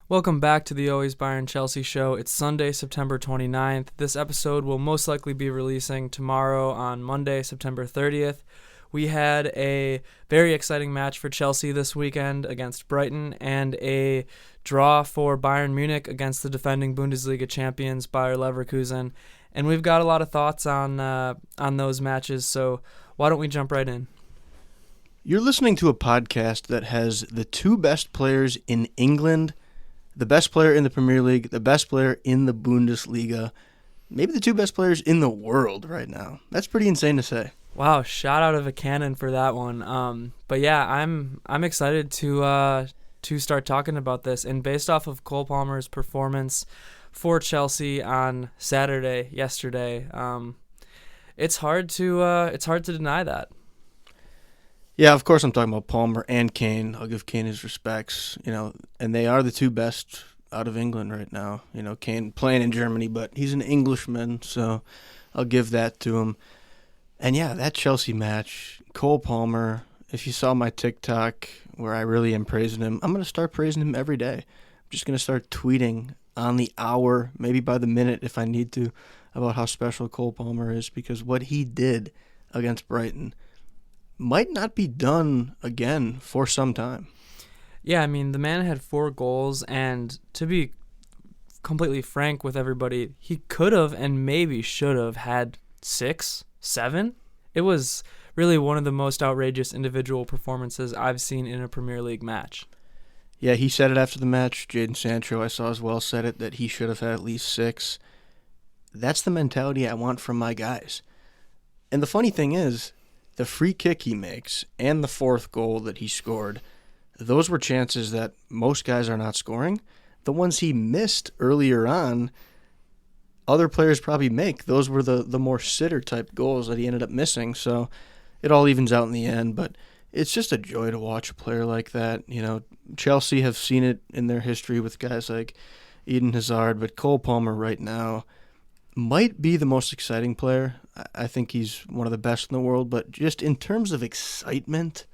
Welcome back to the Always Bayern Chelsea show. It's Sunday, September 29th. This episode will most likely be releasing tomorrow on Monday, September 30th. We had a very exciting match for Chelsea this weekend against Brighton and a draw for Bayern Munich against the defending Bundesliga champions Bayer Leverkusen. And we've got a lot of thoughts on those matches, so why don't we jump right in? You're listening to a podcast that has the two best players in England, the best player in the Premier League, the best player in the Bundesliga, maybe the two best players in the world right now. That's pretty insane to say. Wow, shot out of a cannon for that one. But yeah, I'm excited to start talking about this. And based off of Cole Palmer's performance for Chelsea on yesterday, it's hard to deny that. Yeah, of course I'm talking about Palmer and Kane. I'll give Kane his respects, and they are the two best out of England right now. Kane playing in Germany, but he's an Englishman, so I'll give that to him. And yeah, that Chelsea match, Cole Palmer, if you saw my TikTok where I really am praising him, I'm going to start praising him every day. I'm just going to start tweeting on the hour, maybe by the minute if I need to, about how special Cole Palmer is, because what he did against Brighton might not be done again for some time. Yeah, I mean, the man had 4 goals, and to be completely frank with everybody, he could have and maybe should have had 6, 7. It was really one of the most outrageous individual performances I've seen in a Premier League match. Yeah, he said it after the match. Jadon Sancho, I saw as well, said it, that he should have had at least 6. That's the mentality I want from my guys. And the funny thing is, the free kick he makes and the 4th goal that he scored, those were chances that most guys are not scoring. The ones he missed earlier on, other players probably make. Those were the more sitter-type goals that he ended up missing. So it all evens out in the end, but it's just a joy to watch a player like that. Chelsea have seen it in their history with guys like Eden Hazard, but Cole Palmer right now might be the most exciting player. I think he's one of the best in the world, but just in terms of excitement,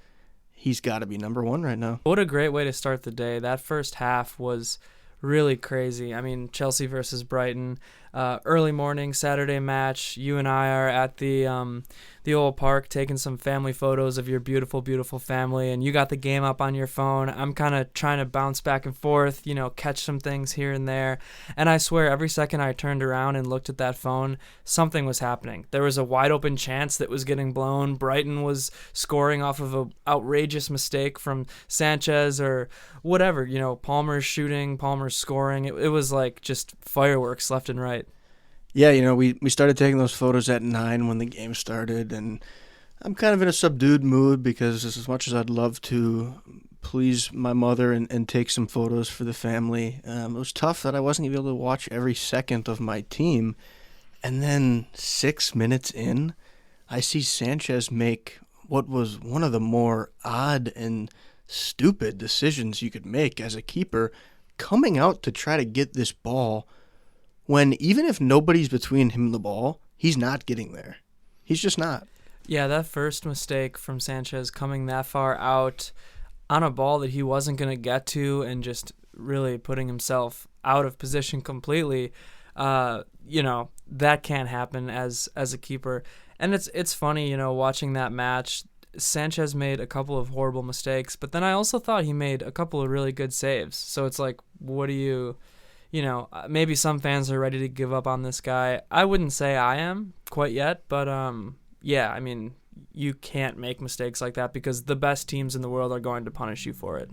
he's got to be number 1 right now. What a great way to start the day. That first half was really crazy. I mean, Chelsea versus Brighton, early morning Saturday match. You and I are at the old park taking some family photos of your beautiful, beautiful family, and you got the game up on your phone. I'm kind of trying to bounce back and forth, catch some things here and there. And I swear, every second I turned around and looked at that phone, something was happening. There was a wide open chance that was getting blown. Brighton was scoring off of an outrageous mistake from Sanchez or whatever. Palmer's shooting, Palmer's scoring. It was like just fireworks left and right. Yeah, we started taking those photos at 9 when the game started, and I'm kind of in a subdued mood because as much as I'd love to please my mother and take some photos for the family, it was tough that I wasn't even able to watch every second of my team. And then 6 minutes in, I see Sanchez make what was one of the more odd and stupid decisions you could make as a keeper, coming out to try to get this ball when even if nobody's between him and the ball, he's not getting there. He's just not. Yeah, that first mistake from Sanchez coming that far out on a ball that he wasn't going to get to and just really putting himself out of position completely, that can't happen as a keeper. And it's funny, watching that match, Sanchez made a couple of horrible mistakes, but then I also thought he made a couple of really good saves. So it's like, what do you... maybe some fans are ready to give up on this guy. I wouldn't say I am quite yet, but yeah, I mean, you can't make mistakes like that because the best teams in the world are going to punish you for it.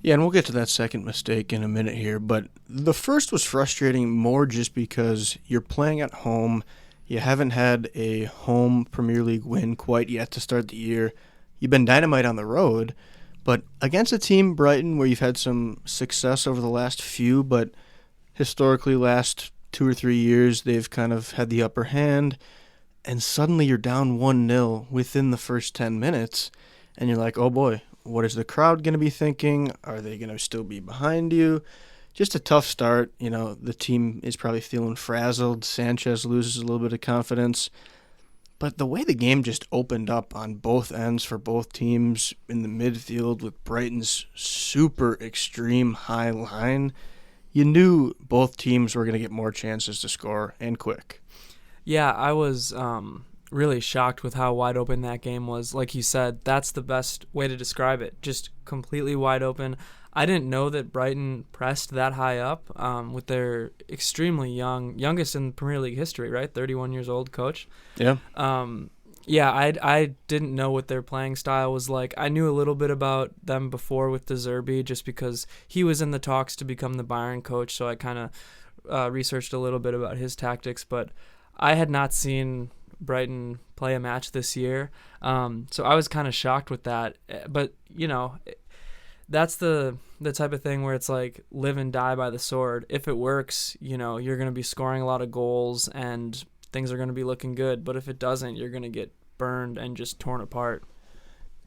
Yeah, and we'll get to that second mistake in a minute here, but the first was frustrating more just because you're playing at home. You haven't had a home Premier League win quite yet to start the year. You've been dynamite on the road, but against a team, Brighton, where you've had some success over the last few, but historically, last 2 or 3 years, they've kind of had the upper hand, and suddenly you're down 1-0 within the first 10 minutes, and you're like, oh boy, what is the crowd going to be thinking? Are they going to still be behind you? Just a tough start. The team is probably feeling frazzled. Sanchez loses a little bit of confidence. But the way the game just opened up on both ends for both teams in the midfield with Brighton's super extreme high line, you knew both teams were going to get more chances to score and quick. Yeah, I was really shocked with how wide open that game was. Like you said, that's the best way to describe it. Just completely wide open. I didn't know that Brighton pressed that high up with their extremely youngest in Premier League history, right? 31 years old coach. Yeah. Yeah, I didn't know what their playing style was like. I knew a little bit about them before with De Zerbi just because he was in the talks to become the Bayern coach, so I kind of researched a little bit about his tactics, but I had not seen Brighton play a match this year, so I was kind of shocked with that. But, that's the type of thing where it's like live and die by the sword. If it works, you're going to be scoring a lot of goals and things are going to be looking good. But if it doesn't, you're going to get burned and just torn apart.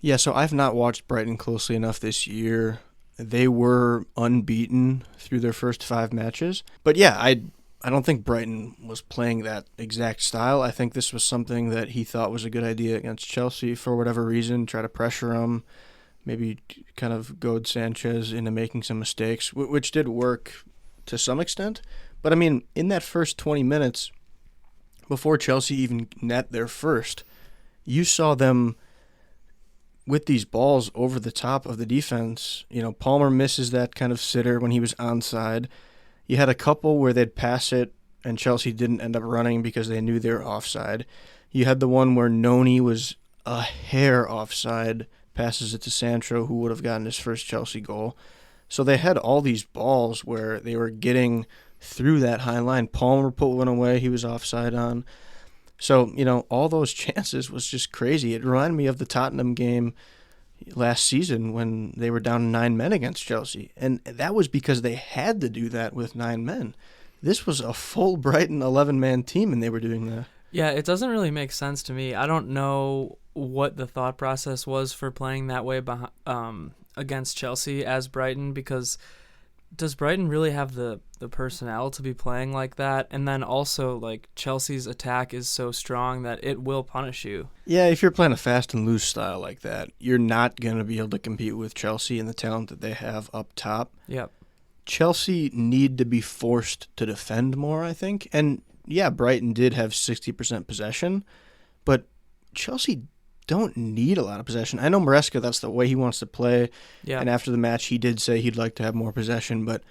Yeah, so I've not watched Brighton closely enough this year. They were unbeaten through their first 5 matches. But yeah, I don't think Brighton was playing that exact style. I think this was something that he thought was a good idea against Chelsea for whatever reason, try to pressure him, maybe kind of goad Sanchez into making some mistakes, which did work to some extent. But, I mean, in that first 20 minutes, before Chelsea even net their first, you saw them with these balls over the top of the defense. Palmer misses that kind of sitter when he was onside. You had a couple where they'd pass it and Chelsea didn't end up running because they knew they were offside. You had the one where Noni was a hair offside, passes it to Sancho, who would have gotten his first Chelsea goal. So they had all these balls where they were getting through that high line. Palmer put one away he was offside on. So, all those chances was just crazy. It reminded me of the Tottenham game last season when they were down 9 men against Chelsea. And that was because they had to do that with 9 men. This was a full Brighton 11-man team, and they were doing that. Yeah, it doesn't really make sense to me. I don't know what the thought process was for playing that way against Chelsea as Brighton, because does Brighton really have the personnel to be playing like that? And then also, like, Chelsea's attack is so strong that it will punish you. Yeah, if you're playing a fast and loose style like that, you're not going to be able to compete with Chelsea and the talent that they have up top. Yep. Chelsea need to be forced to defend more, I think. And, yeah, Brighton did have 60% possession, but Chelsea don't need a lot of possession. I know Maresca, that's the way he wants to play. Yeah. And after the match, he did say he'd like to have more possession, but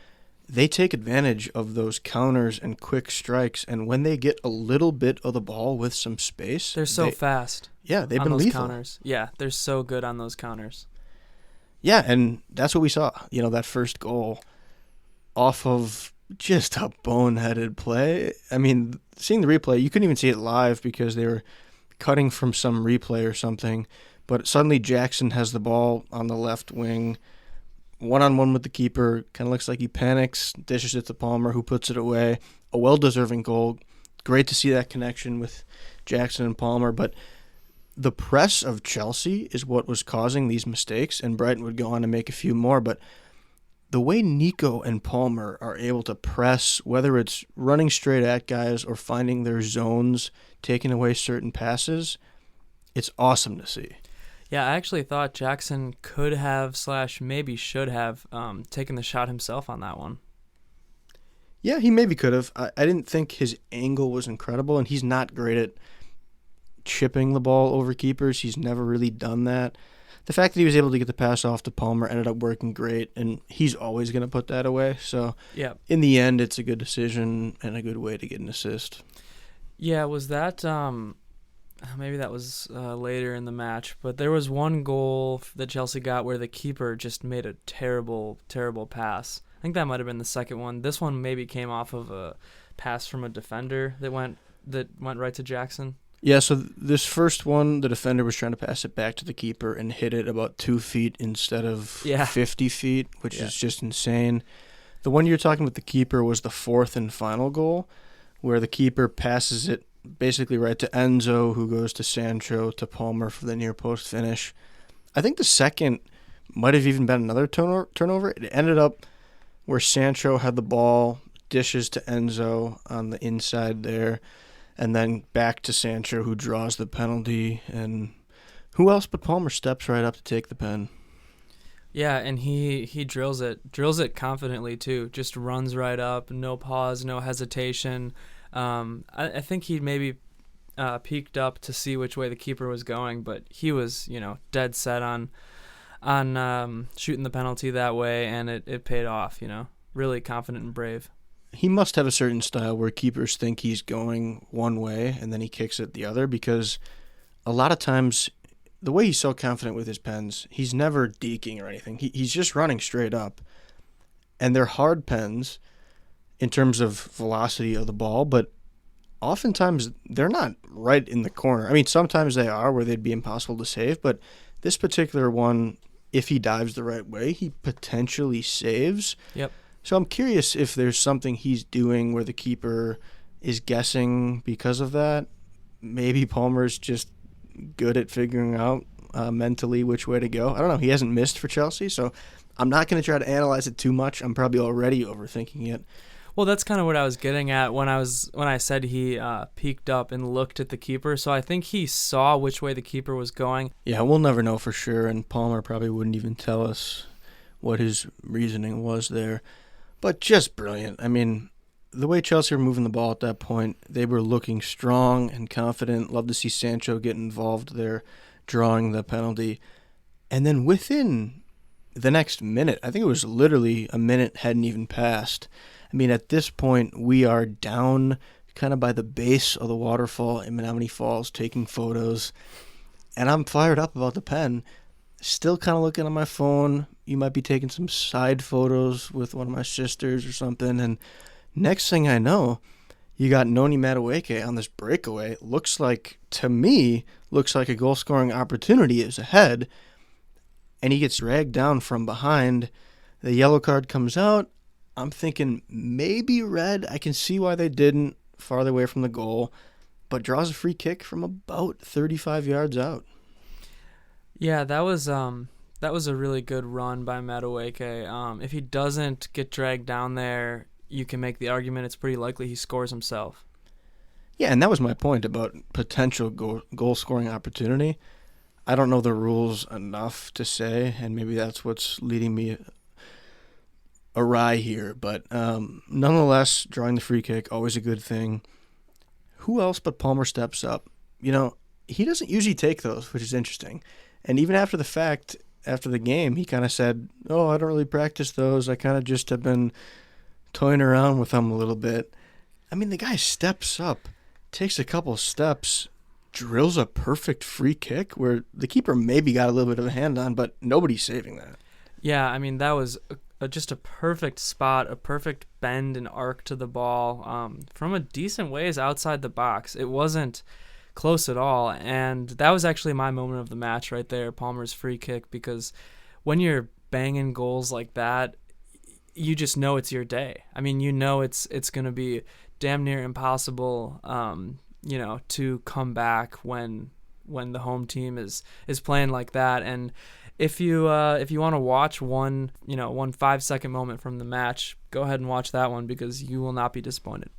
they take advantage of those counters and quick strikes, and when they get a little bit of the ball with some space, they're so fast. Yeah, they've on been those lethal. Counters. Yeah, they're so good on those counters. Yeah, and that's what we saw. That first goal off of just a boneheaded play. I mean, seeing the replay, you couldn't even see it live because they were cutting from some replay or something, but suddenly Jackson has the ball on the left wing, one-on-one with the keeper, kind of looks like he panics, dishes it to Palmer, who puts it away. A well-deserving goal. Great to see that connection with Jackson and Palmer, but the press of Chelsea is what was causing these mistakes, and Brighton would go on to make a few more, but the way Nico and Palmer are able to press, whether it's running straight at guys or finding their zones, taking away certain passes, it's awesome to see. Yeah, I actually thought Jackson could have / maybe should have taken the shot himself on that one. Yeah, he maybe could have. I didn't think his angle was incredible, and he's not great at chipping the ball over keepers. He's never really done that. The fact that he was able to get the pass off to Palmer ended up working great, and he's always going to put that away. So yeah, in the end, it's a good decision and a good way to get an assist. Yeah, was that maybe that was later in the match, but there was one goal that Chelsea got where the keeper just made a terrible, terrible pass. I think that might have been the second one. This one maybe came off of a pass from a defender that went right to Jackson. Yeah, so this first one, the defender was trying to pass it back to the keeper and hit it about 2 feet instead of 50 feet, which is just insane. The one you're talking about, the keeper, was the fourth and final goal, where the keeper passes it basically right to Enzo, who goes to Sancho, to Palmer for the near post finish. I think the second might have even been another turnover. It ended up where Sancho had the ball, dishes to Enzo on the inside there, and then back to Sancho, who draws the penalty. And who else but Palmer steps right up to take the pen? Yeah, and he drills it confidently too. Just runs right up, no pause, no hesitation. I think he maybe peeked up to see which way the keeper was going, but he was, dead set on shooting the penalty that way, and it paid off. Really confident and brave. He must have a certain style where keepers think he's going one way and then he kicks it the other, because a lot of times the way he's so confident with his pens, he's never deking or anything. He's just running straight up. And they're hard pens in terms of velocity of the ball, but oftentimes they're not right in the corner. I mean, sometimes they are where they'd be impossible to save, but this particular one, if he dives the right way, he potentially saves. Yep. So I'm curious if there's something he's doing where the keeper is guessing because of that. Maybe Palmer's just good at figuring out mentally which way to go. I don't know. He hasn't missed for Chelsea, so I'm not going to try to analyze it too much. I'm probably already overthinking it. Well, that's kind of what I was getting at when I said he peeked up and looked at the keeper. So I think he saw which way the keeper was going. Yeah, we'll never know for sure, and Palmer probably wouldn't even tell us what his reasoning was there. But just brilliant. I mean, the way Chelsea were moving the ball at that point, they were looking strong and confident. Love to see Sancho get involved there, drawing the penalty. And then within the next minute, I think it was literally a minute hadn't even passed. I mean, at this point, we are down kind of by the base of the waterfall in Menominee Falls, taking photos. And I'm fired up about the pen. Still kind of looking on my phone. You might be taking some side photos with one of my sisters or something. And next thing I know, you got Noni Madueke on this breakaway. To me, looks like a goal-scoring opportunity is ahead. And he gets dragged down from behind. The yellow card comes out. I'm thinking maybe red. I can see why they didn't, farther away from the goal. But draws a free kick from about 35 yards out. Yeah, that was a really good run by Madueke. If he doesn't get dragged down there, you can make the argument it's pretty likely he scores himself. Yeah, and that was my point about potential goal-scoring opportunity. I don't know the rules enough to say, and maybe that's what's leading me awry here. But nonetheless, drawing the free kick, always a good thing. Who else but Palmer steps up? He doesn't usually take those, which is interesting. And even after the fact, after the game, he kind of said, "Oh, I don't really practice those. I kind of just have been toying around with them a little bit." I mean, the guy steps up, takes a couple steps, drills a perfect free kick where the keeper maybe got a little bit of a hand on, but nobody's saving that. Yeah, I mean, that was just a perfect spot, a perfect bend and arc to the ball from a decent ways outside the box. It wasn't close at all, and that was actually my moment of the match right there, Palmer's free kick, because when you're banging goals like that, you just know it's your day. I mean, it's going to be damn near impossible, to come back when the home team is playing like that. And if you want to watch one 5-second moment from the match, go ahead and watch that one, because you will not be disappointed.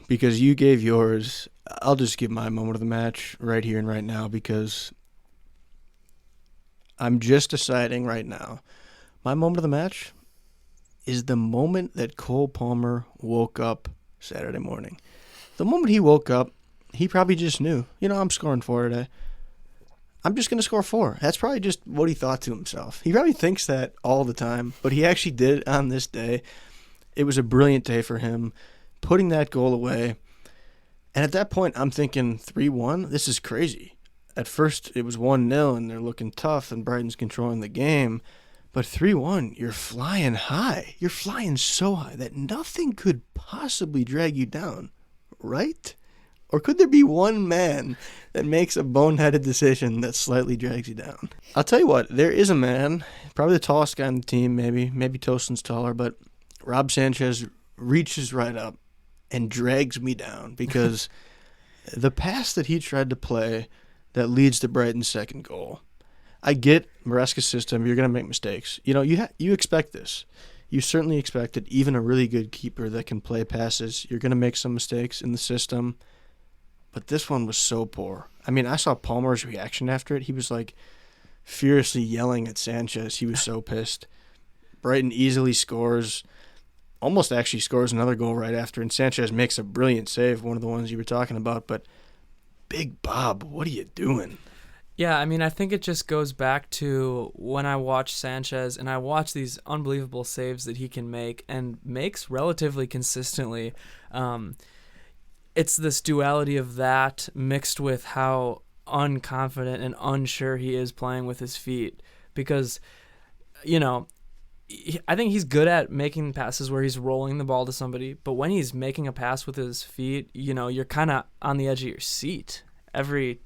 Because you gave yours, I'll just give my moment of the match right here and right now, because I'm just deciding right now. My moment of the match is the moment that Cole Palmer woke up Saturday morning. The moment he woke up, he probably just knew, I'm scoring 4 today. I'm just going to score 4. That's probably just what he thought to himself. He probably thinks that all the time, but he actually did it on this day. It was a brilliant day for him, putting that goal away. And at that point, I'm thinking 3-1, this is crazy. At first, it was 1-0, and they're looking tough, and Brighton's controlling the game. But 3-1, you're flying high. You're flying so high that nothing could possibly drag you down, right? Or could there be one man that makes a boneheaded decision that slightly drags you down? I'll tell you what, there is a man, probably the tallest guy on the team, maybe Tosin's taller, but Rob Sanchez reaches right up and drags me down, because the pass that he tried to play that leads to Brighton's second goal, I get Maresca's system, you're going to make mistakes. You expect this. You certainly expect it. Even a really good keeper that can play passes, you're going to make some mistakes in the system. But this one was so poor. I mean, I saw Palmer's reaction after it. He was like furiously yelling at Sanchez. He was so pissed. Brighton easily scores, almost actually scores another goal right after, and Sanchez makes a brilliant save, one of the ones you were talking about. But Big Bob, what are you doing? Yeah, I mean, I think it just goes back to when I watch Sanchez and I watch these unbelievable saves that he can make and makes relatively consistently. It's this duality of that mixed with how unconfident and unsure he is playing with his feet. Because, I think he's good at making passes where he's rolling the ball to somebody, but when he's making a pass with his feet, you're kind of on the edge of your seat every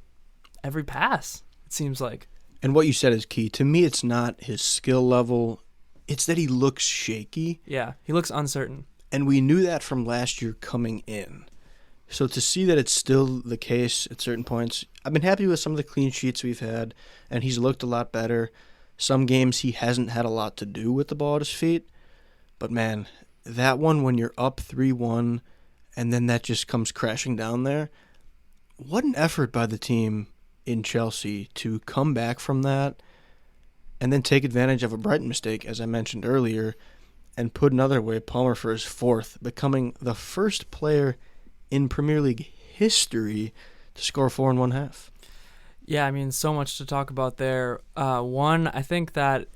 pass, it seems like. And what you said is key. To me, it's not his skill level. It's that he looks shaky. Yeah, he looks uncertain. And we knew that from last year coming in. So to see that it's still the case at certain points, I've been happy with some of the clean sheets we've had, and he's looked a lot better. Some games he hasn't had a lot to do with the ball at his feet. But, man, that one when you're up 3-1 and then that just comes crashing down there, what an effort by the team in Chelsea to come back from that and then take advantage of a Brighton mistake, as I mentioned earlier, and put another way, Palmer for his fourth, becoming the first player in Premier League history to score 4 1/2. Yeah, I mean, so much to talk about there. One, I think that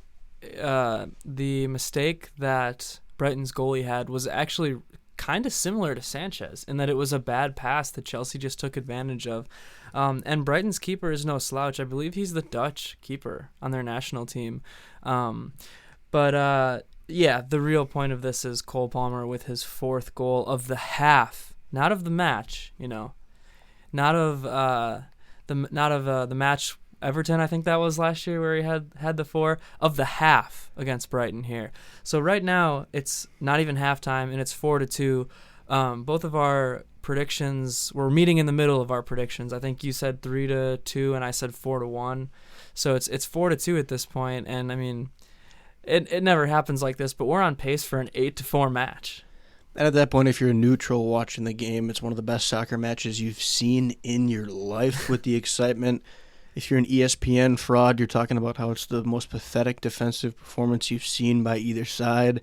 the mistake that Brighton's goalie had was actually kind of similar to Sanchez in that it was a bad pass that Chelsea just took advantage of. And Brighton's keeper is no slouch. I believe he's the Dutch keeper on their national team. Yeah, the real point of this is Cole Palmer with his fourth goal of the half. Not of the match, not of the match Everton. I think that was last year where he had the 4 of the half against Brighton here. So right now it's not even halftime and it's 4-2. Both of our predictions we're meeting in the middle of our predictions. I think you said 3-2 and I said 4-1. So it's 4-2 at this point, and I mean it never happens like this, but we're on pace for an 8-4 match. And at that point, if you're a neutral watching the game, it's one of the best soccer matches you've seen in your life with the excitement. If you're an ESPN fraud, you're talking about how it's the most pathetic defensive performance you've seen by either side.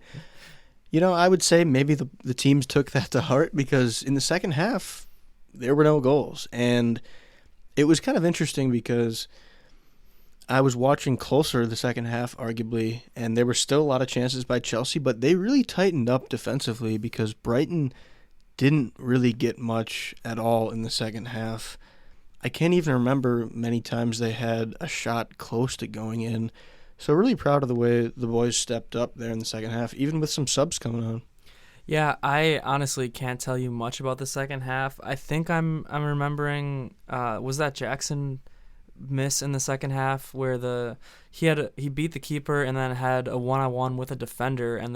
I would say maybe the teams took that to heart because in the second half, there were no goals. And it was kind of interesting because I was watching closer the second half, arguably, and there were still a lot of chances by Chelsea, but they really tightened up defensively because Brighton didn't really get much at all in the second half. I can't even remember many times they had a shot close to going in. So really proud of the way the boys stepped up there in the second half, even with some subs coming on. Yeah, I honestly can't tell you much about the second half. I think I'm remembering was that Jackson miss in the second half where he beat the keeper and then had a one-on-one with a defender and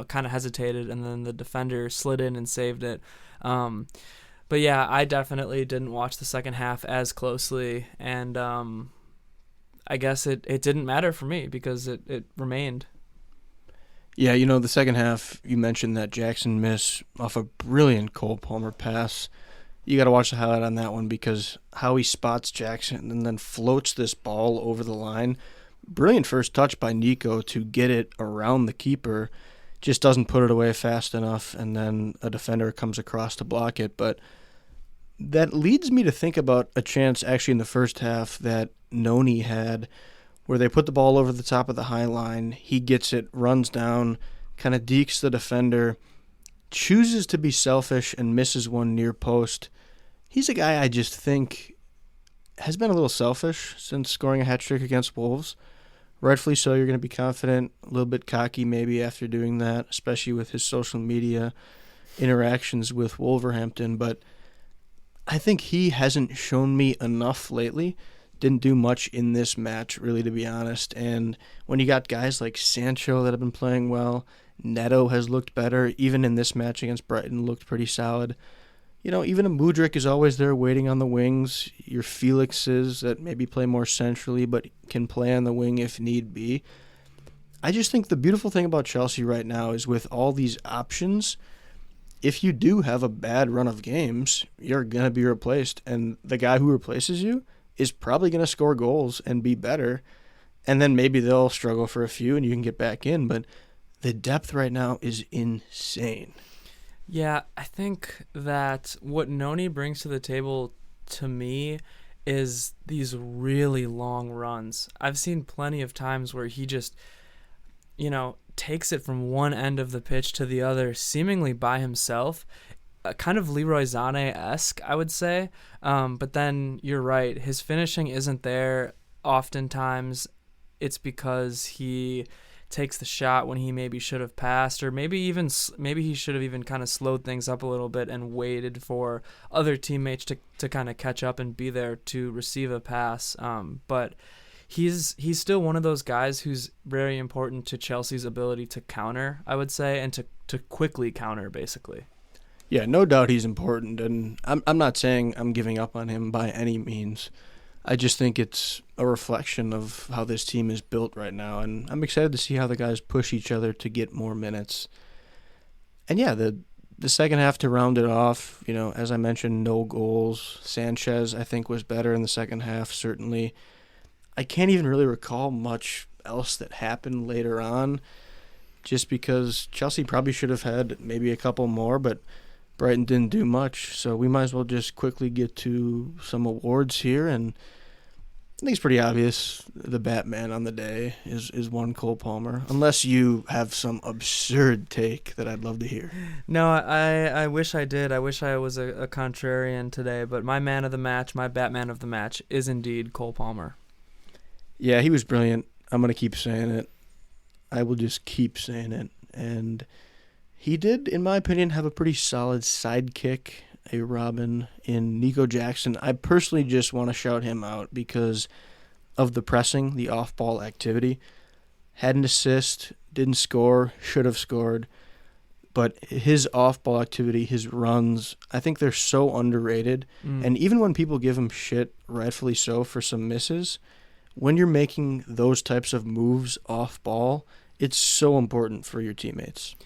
kind of hesitated and then the defender slid in and saved it. But yeah, I definitely didn't watch the second half as closely, and I guess it didn't matter for me because it remained. Yeah, the second half, you mentioned that Jackson miss off a brilliant Cole Palmer pass. You got to watch the highlight on that one because how he spots Jackson and then floats this ball over the line. Brilliant first touch by Nico to get it around the keeper. Just doesn't put it away fast enough, and then a defender comes across to block it. But that leads me to think about a chance actually in the first half that Noni had where they put the ball over the top of the high line. He gets it, runs down, kind of dekes the defender, chooses to be selfish and misses one near post. He's a guy I just think has been a little selfish since scoring a hat-trick against Wolves. Rightfully so, you're going to be confident, a little bit cocky maybe after doing that, especially with his social media interactions with Wolverhampton. But I think he hasn't shown me enough lately. Didn't do much in this match, really, to be honest. And when you got guys like Sancho that have been playing well, Neto has looked better. Even in this match against Brighton, looked pretty solid. Even a Mudryk is always there waiting on the wings. Your Felixes that maybe play more centrally but can play on the wing if need be. I just think the beautiful thing about Chelsea right now is with all these options, if you do have a bad run of games, you're going to be replaced. And the guy who replaces you is probably going to score goals and be better. and then maybe they'll struggle for a few and you can get back in. But the depth right now is insane. Yeah, I think that what Noni brings to the table to me is these really long runs. I've seen plenty of times where he just, takes it from one end of the pitch to the other, seemingly by himself. Kind of Leroy Sané-esque, I would say. But then you're right, his finishing isn't there. Oftentimes, it's because he takes the shot when he maybe should have passed, or maybe he should have even kind of slowed things up a little bit and waited for other teammates to kind of catch up and be there to receive a pass. But he's still one of those guys who's very important to Chelsea's ability to counter, I would say, and to quickly counter, basically. Yeah, no doubt he's important, and I'm not saying I'm giving up on him by any means. I just think it's a reflection of how this team is built right now, and I'm excited to see how the guys push each other to get more minutes. And yeah, the second half to round it off, as I mentioned, no goals. Sanchez, I think, was better in the second half, certainly. I can't even really recall much else that happened later on, just because Chelsea probably should have had maybe a couple more, but Brighton didn't do much, so we might as well just quickly get to some awards here, and I think it's pretty obvious the Batman on the day is one Cole Palmer, unless you have some absurd take that I'd love to hear. No, I wish I did. I wish I was a contrarian today, but my man of the match, my Batman of the match, is indeed Cole Palmer. Yeah, he was brilliant. I'm going to keep saying it. I will just keep saying it, and he did, in my opinion, have a pretty solid sidekick, a Robin, in Nico Jackson. I personally just want to shout him out because of the pressing, the off-ball activity. Had an assist, didn't score, should have scored. But his off-ball activity, his runs, I think they're so underrated. And even when people give him shit, rightfully so, for some misses, when you're making those types of moves off-ball, it's so important for your teammates.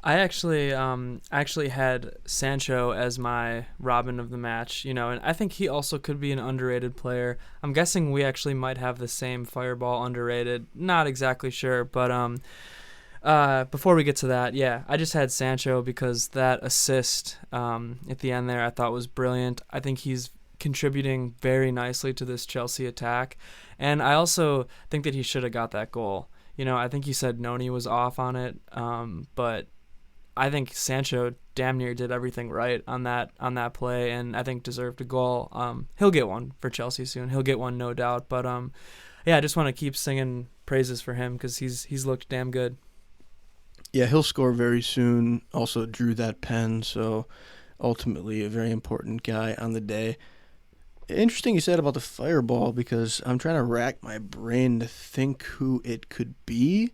I actually had Sancho as my Robin of the match, and I think he also could be an underrated player. I'm guessing we actually might have the same Fireball underrated. Not exactly sure, but before we get to that, yeah, I just had Sancho because that assist at the end there I thought was brilliant. I think he's contributing very nicely to this Chelsea attack, and I also think that he should have got that goal. I think you said Noni was off on it, but I think Sancho damn near did everything right on that play, and I think deserved a goal. He'll get one for Chelsea soon. He'll get one, no doubt. But I just want to keep singing praises for him because he's looked damn good. Yeah, he'll score very soon. Also drew that pen, so ultimately a very important guy on the day. Interesting you said about the Fireball because I'm trying to rack my brain to think who it could be.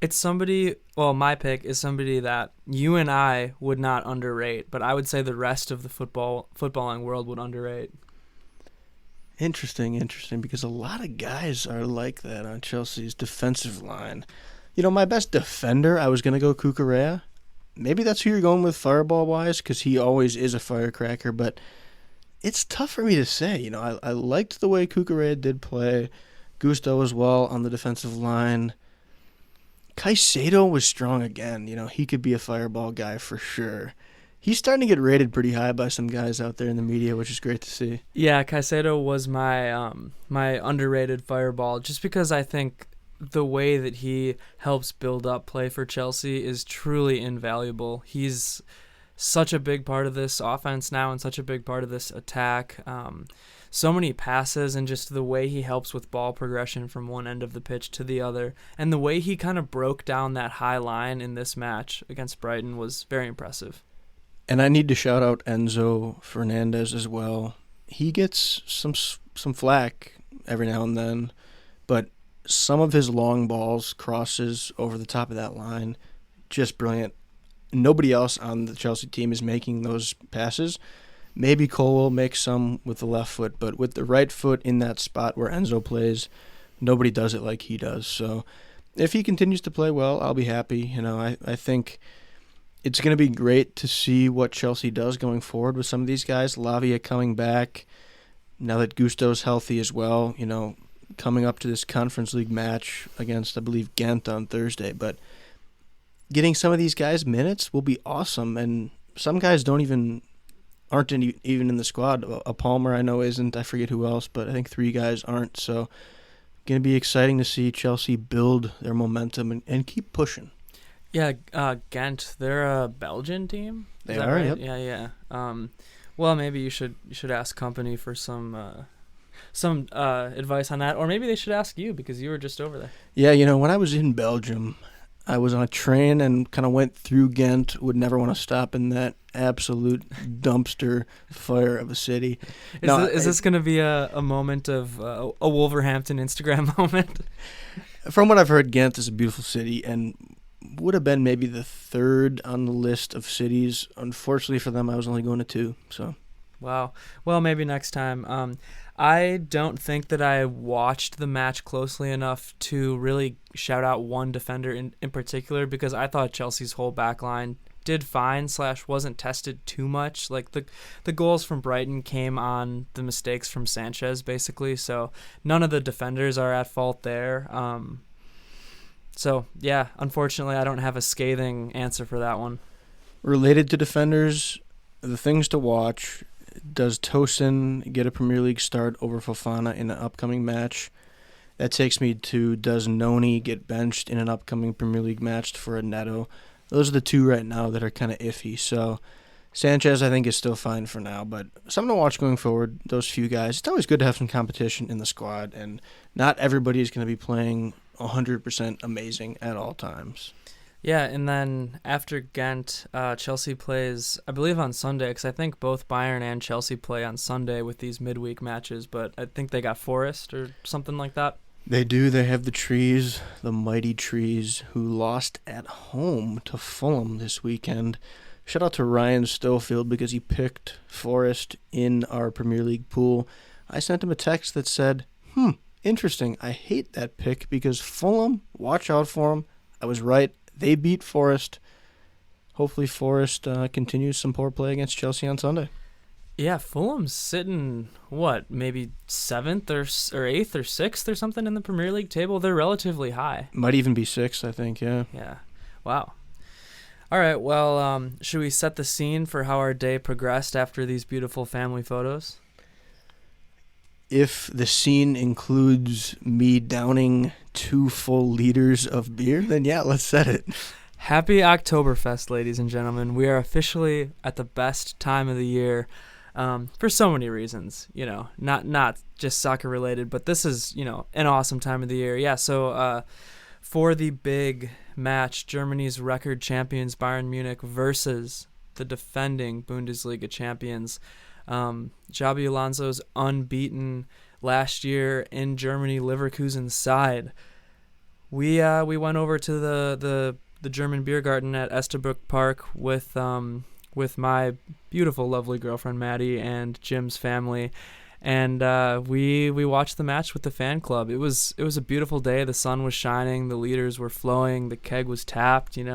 It's somebody, my pick is somebody that you and I would not underrate, but I would say the rest of the footballing world would underrate. Interesting, because a lot of guys are like that on Chelsea's defensive line. My best defender, I was going to go Cucurella. Maybe that's who you're going with Fireball-wise because he always is a firecracker, but it's tough for me to say. I liked the way Cucurella did play. Gusto as well on the defensive line. Caicedo was strong again. He could be a Fireball guy for sure. He's starting to get rated pretty high by some guys out there in the media, which is great to see. Yeah, Caicedo was my my underrated Fireball just because I think the way that he helps build up play for Chelsea is truly invaluable. He's such a big part of this offense now and such a big part of this attack. So many passes and just the way he helps with ball progression from one end of the pitch to the other. And the way he kind of broke down that high line in this match against Brighton was very impressive. And I need to shout out Enzo Fernandez as well. He gets some flack every now and then, but some of his long balls, crosses over the top of that line, just brilliant. Nobody else on the Chelsea team is making those passes. Maybe Cole will make some with the left foot, but with the right foot in that spot where Enzo plays, nobody does it like he does. So if he continues to play well, I'll be happy. I think it's going to be great to see what Chelsea does going forward with some of these guys. Lavia coming back, now that Gusto's healthy as well. coming up to this Conference League match against, I believe, Ghent on Thursday. But getting some of these guys minutes will be awesome, and some guys aren't even in the squad. A Palmer I know isn't. I forget who else, but I think 3 guys aren't. So going to be exciting to see Chelsea build their momentum and keep pushing. Yeah, Ghent, they're a Belgian team. They are, right? yep. Yeah. Well, maybe you should ask Kompany for some advice on that, or maybe they should ask you because you were just over there. Yeah, when I was in Belgium, I was on a train and kind of went through Ghent. Would never want to stop in that absolute dumpster fire of a city. Is this going to be a moment of a Wolverhampton Instagram moment? From what I've heard, Ghent is a beautiful city and would have been maybe the 3rd on the list of cities. Unfortunately for them, I was only going to 2. So, wow. Well, maybe next time. I don't think that I watched the match closely enough to really shout out one defender in particular because I thought Chelsea's whole back line did fine / wasn't tested too much. Like the goals from Brighton came on the mistakes from Sanchez basically, so none of the defenders are at fault there. So yeah, unfortunately I don't have a scathing answer for that one. Related to defenders, the things to watch: does Tosin get a Premier League start over Fofana in an upcoming match? That takes me to, does Noni get benched in an upcoming Premier League match for a Neto? Those are the 2 right now that are kind of iffy. So Sanchez, I think, is still fine for now, but something to watch going forward, those few guys. It's always good to have some competition in the squad, and not everybody is going to be playing 100% amazing at all times. Yeah, and then after Ghent, Chelsea plays, I believe, on Sunday, because I think both Bayern and Chelsea play on Sunday with these midweek matches, but I think they got Forest or something like that. They do. They have the Trees, the mighty Trees, who lost at home to Fulham this weekend. Shout out to Ryan Stofield because he picked Forest in our Premier League pool. I sent him a text that said, interesting. I hate that pick because Fulham, watch out for them. I was right. They beat Forest. Hopefully Forest continues some poor play against Chelsea on Sunday. Yeah, Fulham's sitting, maybe 7th or 8th or 6th or something in the Premier League table. They're relatively high. Might even be 6th, I think, yeah. Yeah. Wow. All right, well, should we set the scene for how our day progressed after these beautiful family photos? If the scene includes me downing 2 full liters of beer, then yeah, let's set it. Happy Oktoberfest, ladies and gentlemen. We are officially at the best time of the year. For so many reasons, not just soccer related, but this is, an awesome time of the year. Yeah, so for the big match, Germany's record champions Bayern Munich versus the defending Bundesliga champions, Xabi Alonso's unbeaten last year in Germany Leverkusen side. We went over to the German beer garden at Estabrook Park with my beautiful, lovely girlfriend Maddie and Jim's family, and we watched the match with the fan club. It was a beautiful day. The sun was shining, the liters were flowing, the keg was tapped. It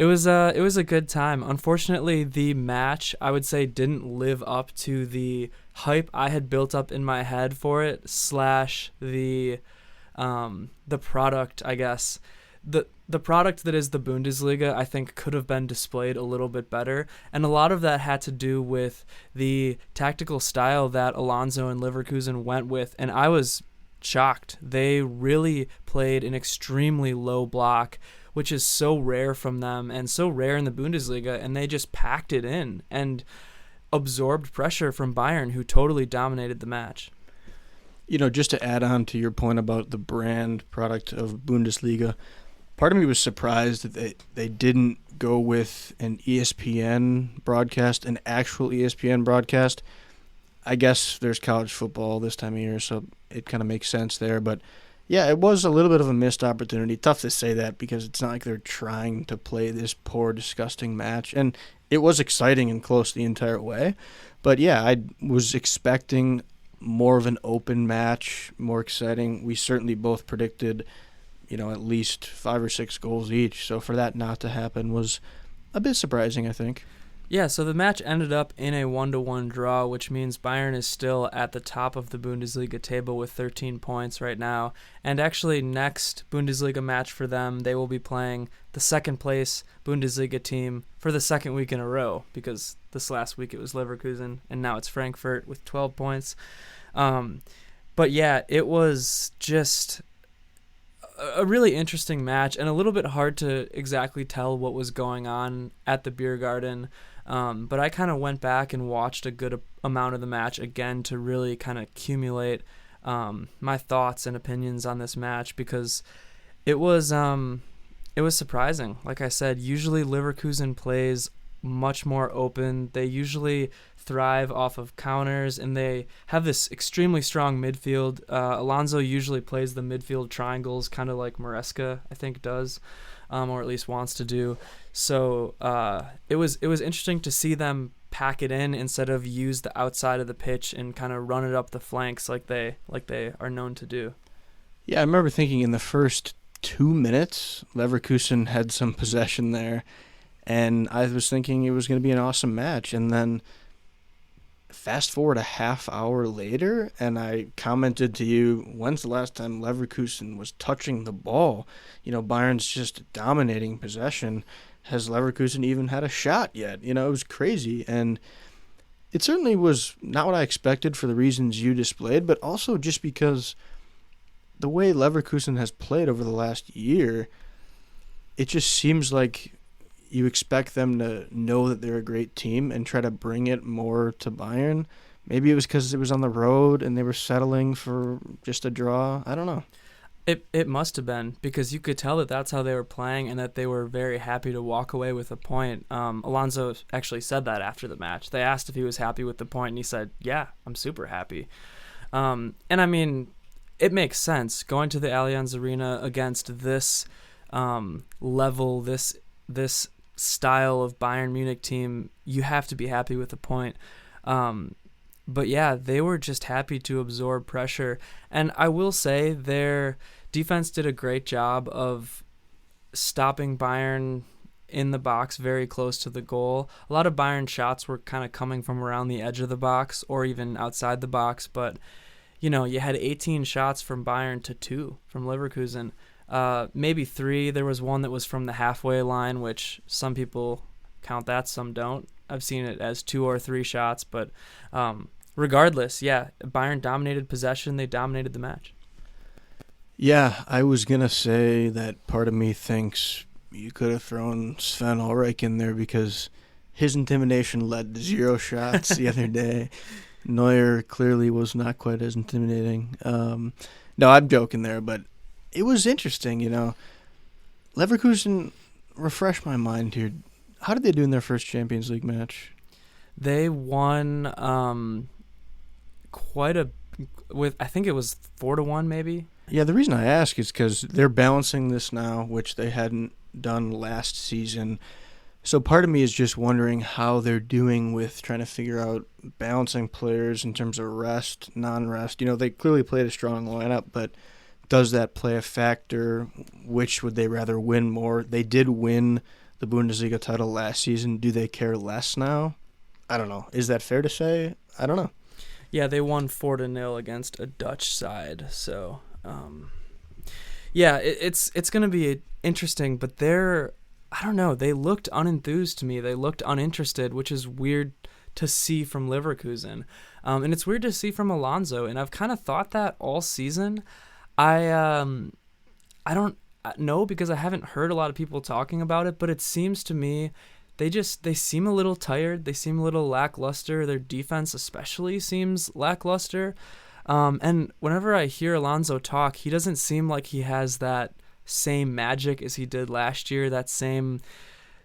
was a good time. Unfortunately, the match, I would say, didn't live up to the hype I had built up in my head for it / the product, I guess. The product that is the Bundesliga, I think, could have been displayed a little bit better. And a lot of that had to do with the tactical style that Alonso and Leverkusen went with. And I was shocked. They really played an extremely low block, which is so rare from them and so rare in the Bundesliga. And they just packed it in and absorbed pressure from Bayern, who totally dominated the match. Just to add on to your point about the brand product of Bundesliga, part of me was surprised that they didn't go with an ESPN broadcast, an actual ESPN broadcast. I guess there's college football this time of year, so it kind of makes sense there. But, yeah, it was a little bit of a missed opportunity. Tough to say that because it's not like they're trying to play this poor, disgusting match. And it was exciting and close the entire way. But, yeah, I was expecting more of an open match, more exciting. We certainly both predicted at least 5 or 6 goals each. So for that not to happen was a bit surprising, I think. Yeah, so the match ended up in a 1-1 draw, which means Bayern is still at the top of the Bundesliga table with 13 points right now. And actually, next Bundesliga match for them, they will be playing the second place Bundesliga team for the second week in a row, because this last week it was Leverkusen, and now it's Frankfurt with 12 points. But yeah, it was just a really interesting match and a little bit hard to exactly tell what was going on at the beer garden. But I kind of went back and watched a good amount of the match again to really kind of accumulate my thoughts and opinions on this match, because it was surprising. Like I said, usually Leverkusen plays much more open. They usually thrive off of counters, and they have this extremely strong midfield. Alonso usually plays the midfield triangles, kind of like Maresca, I think, does, or at least wants to do. So it was interesting to see them pack it in instead of use the outside of the pitch and kind of run it up the flanks like they are known to do. Yeah, I remember thinking in the first 2 minutes, Leverkusen had some possession there, and I was thinking it was going to be an awesome match. And then fast forward a half hour later, and I commented to you, when's the last time Leverkusen was touching the ball? Bayern's just dominating possession. Has Leverkusen even had a shot yet? It was crazy. And it certainly was not what I expected for the reasons you displayed, but also just because the way Leverkusen has played over the last year, it just seems like you expect them to know that they're a great team and try to bring it more to Bayern. Maybe it was because it was on the road and they were settling for just a draw. I don't know. It must have been, because you could tell that that's how they were playing and that they were very happy to walk away with a point. Alonso actually said that after the match. They asked if he was happy with the point, and he said, yeah, I'm super happy. And I mean, it makes sense. Going to the Allianz Arena against this level, this style of Bayern Munich team, you have to be happy with the point. But yeah, they were just happy to absorb pressure. And I will say their defense did a great job of stopping Bayern in the box very close to the goal. A lot of Bayern shots were kind of coming from around the edge of the box or even outside the box. But, you had 18 shots from Bayern to 2 from Leverkusen. Maybe 3. There was one that was from the halfway line, which some people count that, some don't. I've seen it as 2 or 3 shots, but regardless, yeah, Bayern dominated possession. They dominated the match. Yeah, I was going to say that part of me thinks you could have thrown Sven Ulreich in there because his intimidation led to 0 shots the other day. Neuer clearly was not quite as intimidating. No, I'm joking there, but it was interesting, Leverkusen, refresh my mind here. How did they do in their first Champions League match? They won I think it was 4-1 maybe. Yeah, the reason I ask is because they're balancing this now, which they hadn't done last season. So part of me is just wondering how they're doing with trying to figure out balancing players in terms of rest, non-rest. They clearly played a strong lineup, but does that play a factor? Which would they rather win more? They did win the Bundesliga title last season. Do they care less now? I don't know. Is that fair to say? I don't know. Yeah, they won 4-0 against a Dutch side. So, it's going to be interesting. But I don't know. They looked unenthused to me. They looked uninterested, which is weird to see from Leverkusen. And it's weird to see from Alonso. And I've kind of thought that all season. I don't know, because I haven't heard a lot of people talking about it, but it seems to me they seem a little tired. They seem a little lackluster. Their defense especially seems lackluster. And whenever I hear Alonso talk, he doesn't seem like he has that same magic as he did last year, that same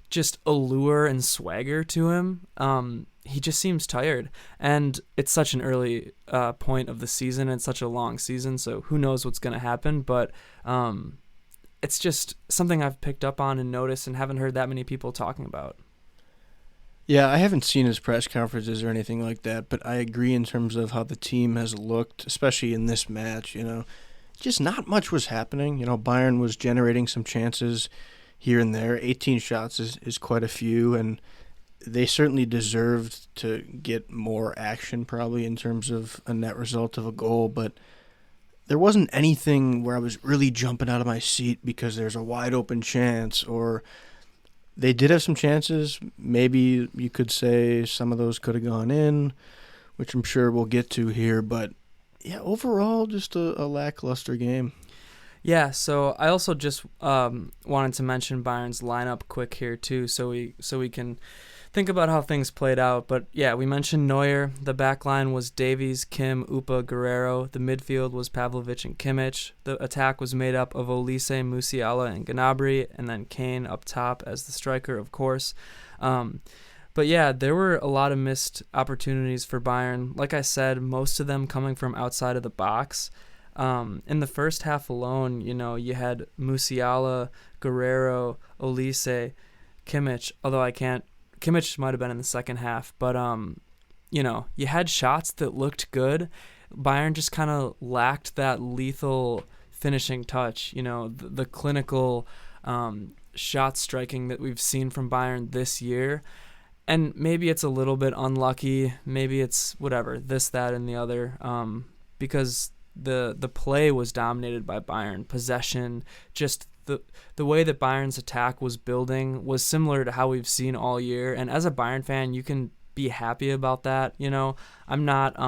just allure and swagger to him. He just seems tired, and it's such an early point of the season and such a long season, so who knows what's going to happen, but it's just something I've picked up on and noticed and haven't heard that many people talking about. Yeah, I haven't seen his press conferences or anything like that, but I agree in terms of how the team has looked, especially in this match. Just not much was happening. Bayern was generating some chances here and there. 18 shots is quite a few, and they certainly deserved to get more action probably in terms of a net result of a goal, but there wasn't anything where I was really jumping out of my seat because there's a wide open chance, or they did have some chances. Maybe you could say some of those could have gone in, which I'm sure we'll get to here, but yeah, overall just a lackluster game. Yeah, so I also just wanted to mention Bayern's lineup quick here too, so we can think about how things played out. But yeah, we mentioned Neuer. The back line was Davies, Kim, Upa, Guerrero. The midfield was Pavlovic and Kimmich. The attack was made up of Olise, Musiala, and Gnabry, and then Kane up top as the striker, of course. But yeah, there were a lot of missed opportunities for Bayern. Like I said, most of them coming from outside of the box. In the first half alone, you had Musiala, Guerrero, Olise, Kimmich, although Kimmich might have been in the second half, but you had shots that looked good. Bayern just kind of lacked that lethal finishing touch, the clinical shot striking that we've seen from Bayern this year. And maybe it's a little bit unlucky, maybe it's whatever, this, that, and the other, because the play was dominated by Bayern. Possession, just the way that Bayern's attack was building was similar to how we've seen all year. And as a Bayern fan, you can be happy about that. I'm not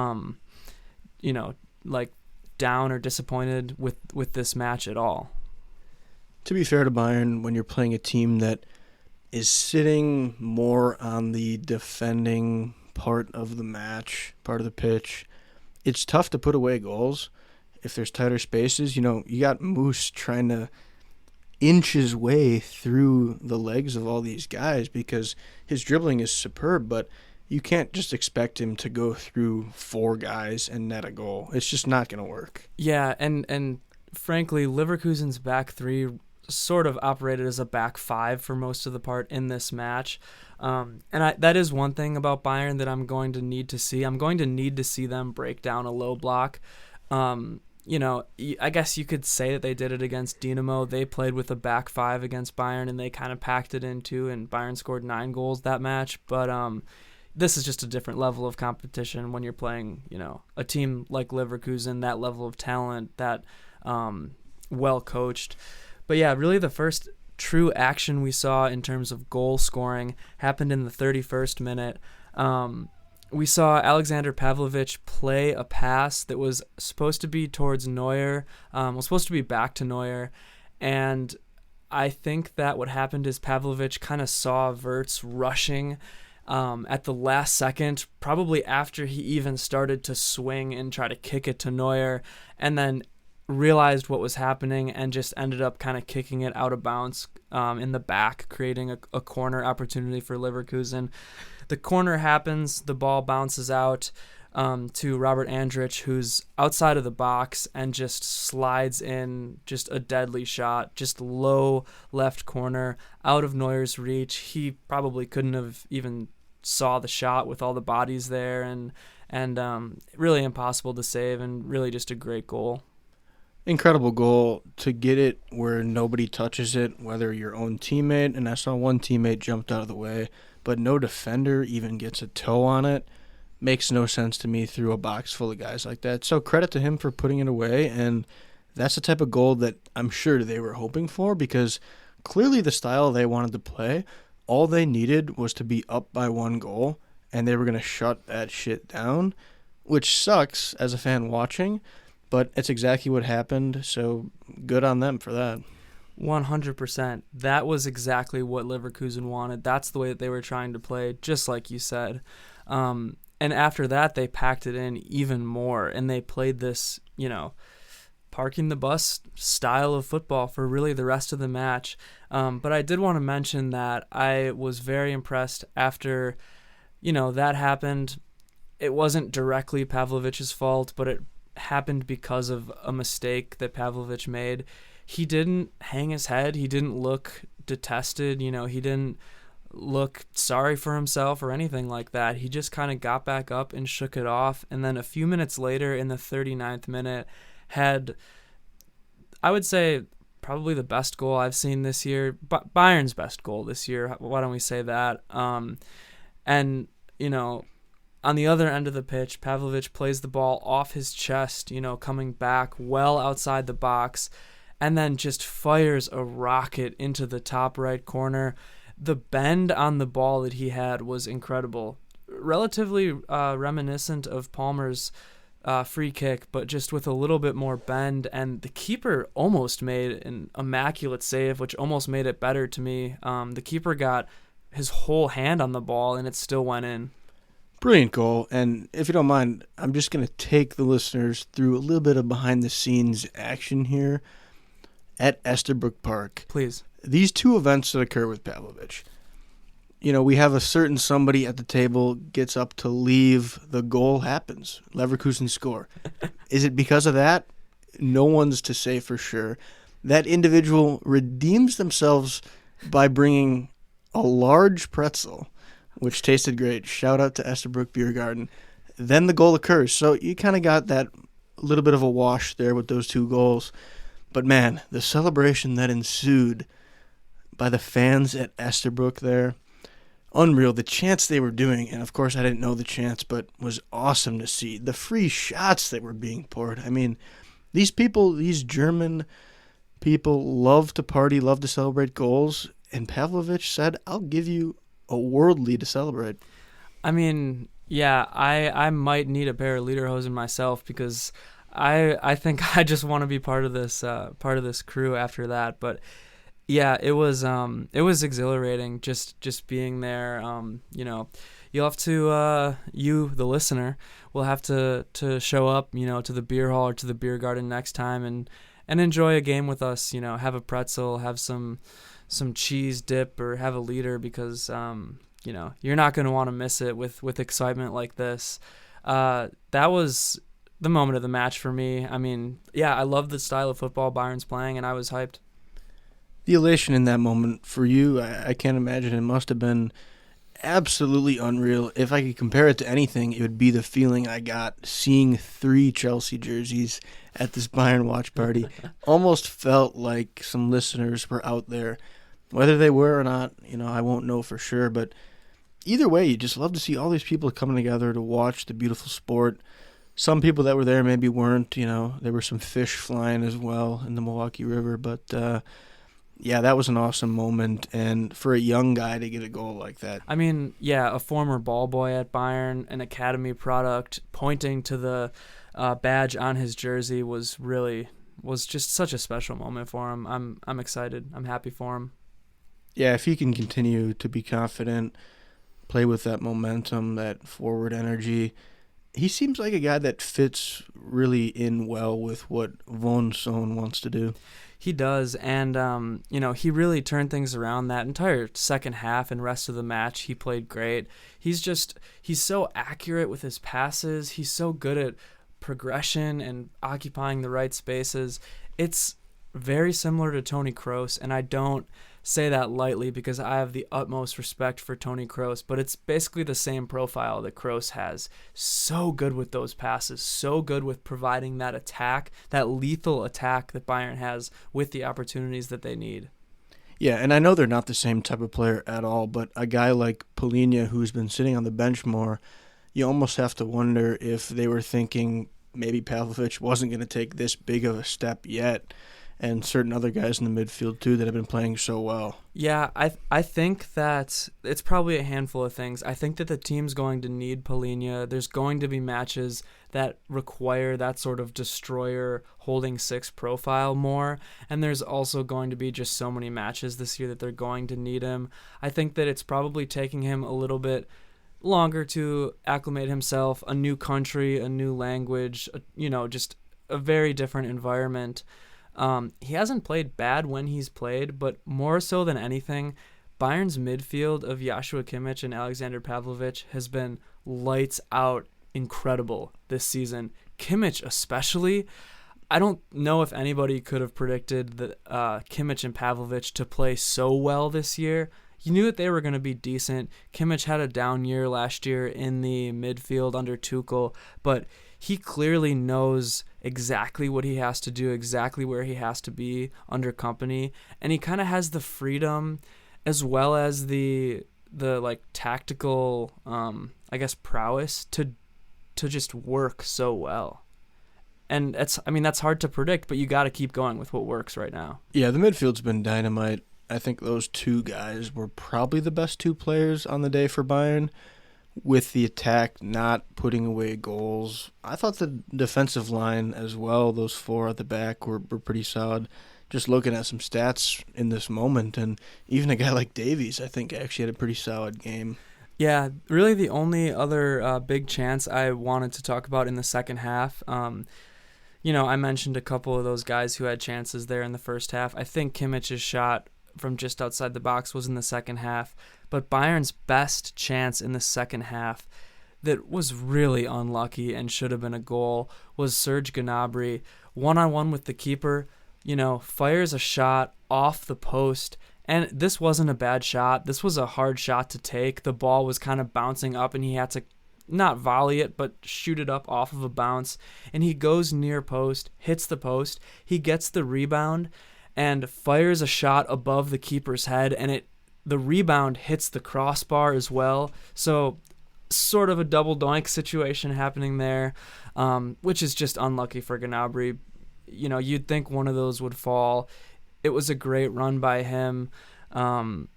like down or disappointed with this match at all. To be fair to Bayern, when you're playing a team that is sitting more on the defending part of the match, part of the pitch, it's tough to put away goals if there's tighter spaces. You got Moose trying to inch his way through the legs of all these guys because his dribbling is superb, but you can't just expect him to go through four guys and net a goal. It's just not going to work. Yeah, and frankly, Leverkusen's back three sort of operated as a back five for most of the part in this match. That is one thing about Bayern that I'm going to need to see. I'm going to need to see them break down a low block. I guess you could say that they did it against Dinamo. They played with a back five against Bayern, and they kind of packed it in too, and Bayern scored 9 goals that match. But this is just a different level of competition when you're playing, a team like Leverkusen, that level of talent, that well coached. But yeah, really the first true action we saw in terms of goal scoring happened in the 31st minute. We saw Aleksander Pavlovic play a pass that was supposed to be towards Neuer, was supposed to be back to Neuer, and I think that what happened is Pavlovic kind of saw Wirtz rushing at the last second, probably after he even started to swing and try to kick it to Neuer, and then realized what was happening and just ended up kind of kicking it out of bounds in the back, creating a corner opportunity for Leverkusen. The corner happens, the ball bounces out to Robert Andrich, who's outside of the box and just slides in just a deadly shot, just low left corner, out of Neuer's reach. He probably couldn't have even saw the shot with all the bodies there, and really impossible to save, and really just a great goal. Incredible goal to get it where nobody touches it, whether your own teammate, and I saw one teammate jumped out of the way, but no defender even gets a toe on it. Makes no sense to me through a box full of guys like that. So credit to him for putting it away, and that's the type of goal that I'm sure they were hoping for, because clearly the style they wanted to play, all they needed was to be up by 1 goal, and they were going to shut that shit down, which sucks as a fan watching. But it's exactly what happened, so good on them for that. 100%. That was exactly what Leverkusen wanted. That's the way that they were trying to play, just like you said. And after that, they packed it in even more, and they played this, parking the bus style of football for really the rest of the match. But I did want to mention that I was very impressed after, that happened. It wasn't directly Pavlovic's fault, but it happened because of a mistake that Pavlovic made. He didn't hang his head. He didn't look detested. He didn't look sorry for himself or anything like that. He just kind of got back up and shook it off. And then a few minutes later, in the 39th minute, had, I would say, probably the best goal I've seen this year. Bayern's best goal this year. Why don't we say that? And, on the other end of the pitch, Pavlovic plays the ball off his chest, coming back well outside the box, and then just fires a rocket into the top right corner. The bend on the ball that he had was incredible. Relatively reminiscent of Palmer's free kick, but just with a little bit more bend, and the keeper almost made an immaculate save, which almost made it better to me. The keeper got his whole hand on the ball, and it still went in. Brilliant goal, and if you don't mind, I'm just going to take the listeners through a little bit of behind-the-scenes action here at Estabrook Park. Please. These two events that occur with Pavlovic. We have a certain somebody at the table gets up to leave, the goal happens. Leverkusen score. Is it because of that? No one's to say for sure. That individual redeems themselves by bringing a large pretzel, which tasted great. Shout out to Estabrook Beer Garden. Then the goal occurs. So you kind of got that little bit of a wash there with those two goals. But man, the celebration that ensued by the fans at Estabrook there, unreal. The chants they were doing, and of course I didn't know the chants, but was awesome to see. The free shots that were being poured. I mean, these people, these German people love to party, love to celebrate goals, and Pavlovic said, I'll give you a worldly to celebrate. I mean, yeah, I might need a pair of lederhosen myself, because I think I just want to be part of this crew after that. But yeah, it was exhilarating just being there. You'll have to you, the listener, will have to show up, to the beer hall or to the beer garden next time and enjoy a game with us. Have a pretzel, have some cheese dip, or have a liter, because you're not going to want to miss it with excitement like this. That was the moment of the match for me. I mean, yeah, I love the style of football Bayern's playing, and I was hyped. The elation in that moment for you, I can't imagine. It must have been absolutely unreal. If I could compare it to anything, it would be the feeling I got seeing 3 Chelsea jerseys at this Bayern watch party. Almost felt like some listeners were out there. Whether they were or not, I won't know for sure. But either way, you just love to see all these people coming together to watch the beautiful sport. Some people that were there maybe weren't. There were some fish flying as well in the Milwaukee River. But yeah, that was an awesome moment, and for a young guy to get a goal like that. I mean, yeah, a former ball boy at Bayern, an academy product, pointing to the badge on his jersey was just such a special moment for him. I'm excited. I'm happy for him. Yeah, if he can continue to be confident, play with that momentum, that forward energy, he seems like a guy that fits really in well with what Von Sohn wants to do. He does, and he really turned things around that entire second half and rest of the match. He played great. He's so accurate with his passes. He's so good at progression and occupying the right spaces. It's very similar to Toni Kroos, and I don't say that lightly because I have the utmost respect for Toni Kroos, but it's basically the same profile that Kroos has. So good with those passes, so good with providing that attack, that lethal attack that Bayern has with the opportunities that they need. Yeah, and I know they're not the same type of player at all, but a guy like Polina, who's been sitting on the bench more, you almost have to wonder if they were thinking maybe Pavlovic wasn't going to take this big of a step yet, and certain other guys in the midfield too that have been playing so well. Yeah, I think that it's probably a handful of things. I think that the team's going to need Polina. There's going to be matches that require that sort of destroyer holding 6 profile more, and there's also going to be just so many matches this year that they're going to need him. I think that it's probably taking him a little bit longer to acclimate himself, a new country, a new language, just a very different environment. He hasn't played bad when he's played, but more so than anything, Bayern's midfield of Joshua Kimmich and Aleksander Pavlovic has been lights out incredible this season. Kimmich especially, I don't know if anybody could have predicted that Kimmich and Pavlovic to play so well this year. You knew that they were going to be decent. Kimmich had a down year last year in the midfield under Tuchel, but he clearly knows exactly what he has to do, exactly where he has to be under Kompany, and he kind of has the freedom as well as the the like tactical I guess prowess to just work so well. And that's hard to predict, but you got to keep going with what works right now. Yeah, the midfield's been dynamite. I think those two guys were probably the best two players on the day for Bayern, with the attack not putting away goals. I thought the defensive line as well, those four at the back, were pretty solid. Just looking at some stats in this moment, and even a guy like Davies, I think, actually had a pretty solid game. Yeah, really the only other big chance I wanted to talk about in the second half, I mentioned a couple of those guys who had chances there in the first half. I think Kimmich's shot from just outside the box was in the second half, but Bayern's best chance in the second half that was really unlucky and should have been a goal was Serge Gnabry, one-on-one with the keeper, fires a shot off the post, and this wasn't a bad shot. This was a hard shot to take. The ball was kind of bouncing up, and he had to not volley it, but shoot it up off of a bounce, and he goes near post, hits the post, he gets the rebound, and fires a shot above the keeper's head, and the rebound hits the crossbar as well. So sort of a double doink situation happening there, which is just unlucky for Gnabry. You'd think one of those would fall. It was a great run by him. And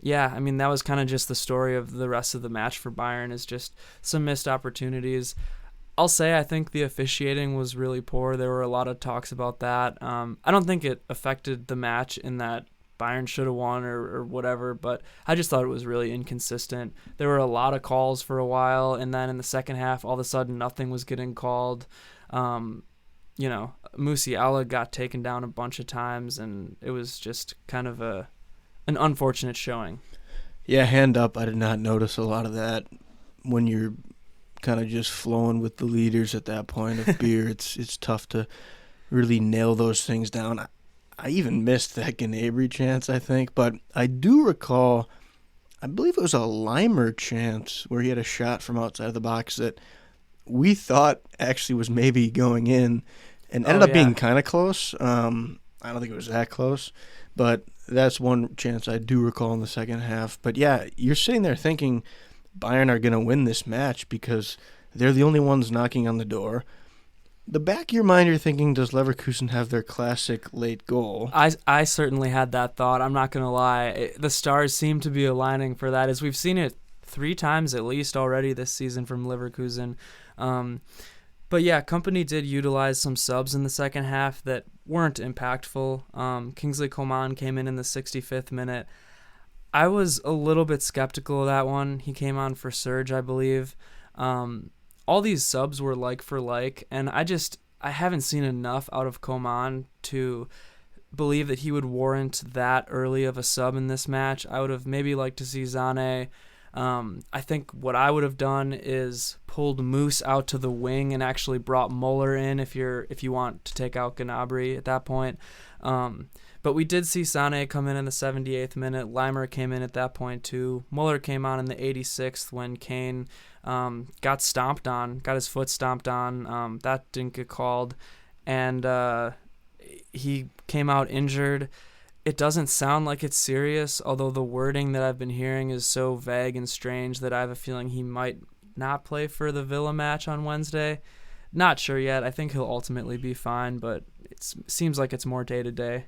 yeah, that was kind of just the story of the rest of the match for Bayern, is just some missed opportunities. I'll say I think the officiating was really poor. There were a lot of talks about that. I don't think it affected the match in that Bayern should have won or whatever, but I just thought it was really inconsistent. There were a lot of calls for a while, and then in the second half, all of a sudden, nothing was getting called. Musiala got taken down a bunch of times, and it was just kind of an unfortunate showing. Yeah, hand up, I did not notice a lot of that. When you're kind of just flowing with the leaders at that point of beer, it's tough to really nail those things down. I even missed that Gnabry chance, I think, but I do recall, I believe it was a Limer chance where he had a shot from outside of the box that we thought actually was maybe going in and ended up being kind of close. I don't think it was that close, but that's one chance I do recall in the second half. But yeah, you're sitting there thinking Bayern are going to win this match because they're the only ones knocking on the door. The back of your mind, you're thinking, does Leverkusen have their classic late goal? I certainly had that thought. I'm not going to lie. The stars seem to be aligning for that, as we've seen it 3 times at least already this season from Leverkusen. But yeah, Kompany did utilize some subs in the second half that weren't impactful. Kingsley Coman came in the 65th minute. I was a little bit skeptical of that one. He came on for Serge, I believe. All these subs were like for like, and I haven't seen enough out of Coman to believe that he would warrant that early of a sub in this match. I would have maybe liked to see Sané. I think what I would have done is pulled Moose out to the wing and actually brought Muller in if you want to take out Gnabry at that point. But we did see Sané come in the 78th minute. Limer came in at that point too. Muller came on in the 86th when Kane got his foot stomped on. That didn't get called. And he came out injured. It doesn't sound like it's serious, although the wording that I've been hearing is so vague and strange that I have a feeling he might not play for the Villa match on Wednesday. Not sure yet. I think he'll ultimately be fine, but it seems like it's more day-to-day.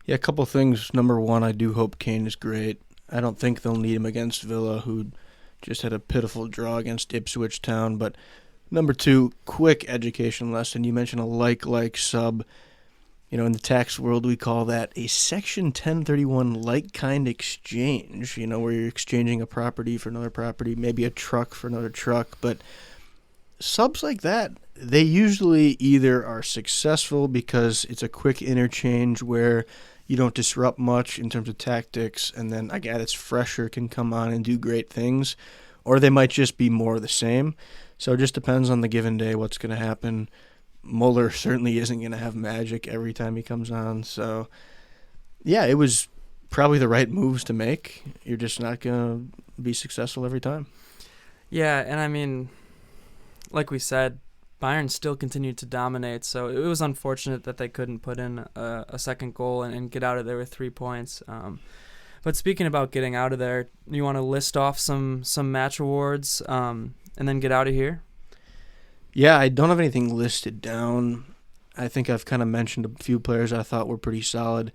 Yeah, a couple things. Number one, I do hope Kane is great. I don't think they'll need him against Villa, who just had a pitiful draw against Ipswich Town. But number two, quick education lesson. You mentioned a like sub. In the tax world, we call that a Section 1031 like-kind exchange, where you're exchanging a property for another property, maybe a truck for another truck. But subs like that, they usually either are successful because it's a quick interchange where you don't disrupt much in terms of tactics, and then a guy that's fresher can come on and do great things, or they might just be more of the same. So it just depends on the given day what's going to happen. Muller certainly isn't going to have magic every time he comes on. So, yeah, it was probably the right moves to make. You're just not going to be successful every time. Yeah, and like we said, Bayern still continued to dominate, so it was unfortunate that they couldn't put in a second goal and get out of there with 3 points. But speaking about getting out of there, you want to list off some match awards and then get out of here? Yeah, I don't have anything listed down. I think I've kind of mentioned a few players I thought were pretty solid.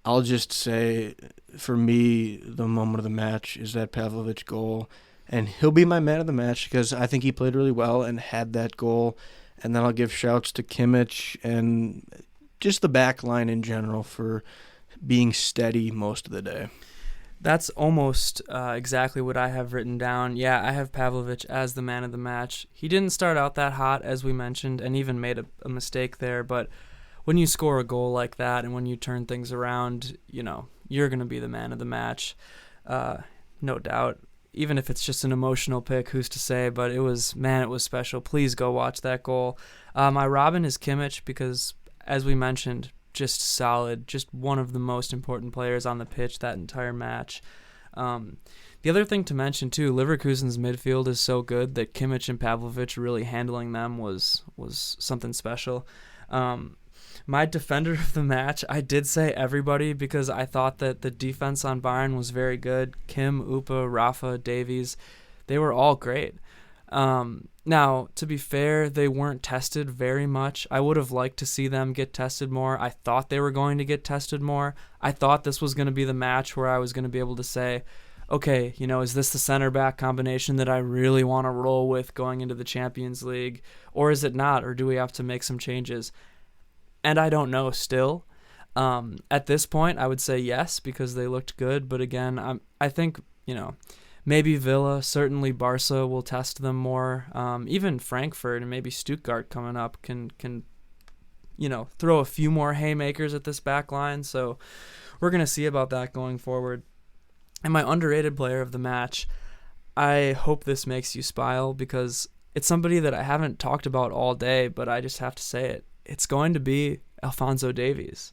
I'll just say, for me, the moment of the match is that Pavlovic goal. And he'll be my man of the match because I think he played really well and had that goal. And then I'll give shouts to Kimmich and just the back line in general for being steady most of the day. That's almost exactly what I have written down. Yeah, I have Pavlovic as the man of the match. He didn't start out that hot, as we mentioned, and even made a mistake there. But when you score a goal like that and when you turn things around, you're going to be the man of the match. No doubt. Even if it's just an emotional pick, who's to say? But it was special. Please go watch that goal. My Robin is Kimmich because, as we mentioned, just solid, just one of the most important players on the pitch that entire match. The other thing to mention, too, Leverkusen's midfield is so good that Kimmich and Pavlovic really handling them was something special. My defender of the match, I did say everybody because I thought that the defense on Bayern was very good. Kim, Upa, Rafa, Davies, they were all great. Now, to be fair, they weren't tested very much. I would have liked to see them get tested more. I thought they were going to get tested more. I thought this was going to be the match where I was going to be able to say, okay, is this the center back combination that I really want to roll with going into the Champions League? Or is it not? Or do we have to make some changes? And I don't know still. At this point, I would say yes because they looked good. But again, I think, maybe Villa, certainly Barca will test them more. Even Frankfurt and maybe Stuttgart coming up can throw a few more haymakers at this back line. So we're going to see about that going forward. And my underrated player of the match, I hope this makes you smile because it's somebody that I haven't talked about all day, but I just have to say it. It's going to be Alphonso Davies.